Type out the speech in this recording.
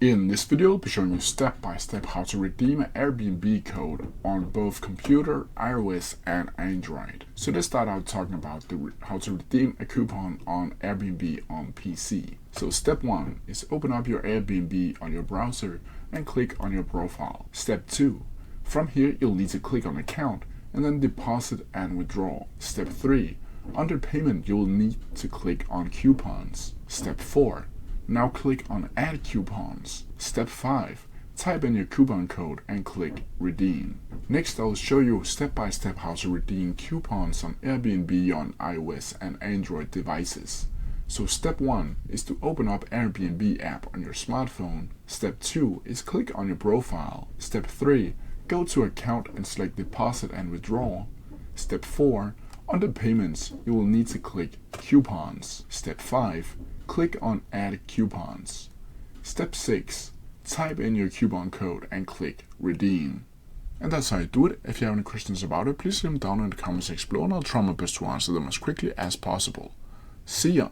In this video, I'll be showing you step by step how to redeem an Airbnb code on both computer, iOS, and Android. So let's start out talking about how to redeem a coupon on Airbnb on PC. So step 1 is open up your Airbnb on your browser and click on your profile. Step 2, from here you'll need to click on account and then deposit and withdraw. Step 3, under payment you will need to click on coupons. Step 4, now click on Add Coupons. Step 5. Type in your coupon code and click Redeem. Next, I'll show you step by step how to redeem coupons on Airbnb on iOS and Android devices. So step 1 is to open up Airbnb app on your smartphone. Step 2 is click on your profile. Step 3, go to account and select Deposit and Withdraw. Step 4, under Payments, you will need to click Coupons. Step 5, click on Add Coupons. Step 6, type in your coupon code and click Redeem. And that's how you do it. If you have any questions about it, please leave them down in the comment section below and I'll try my best to answer them as quickly as possible. See ya!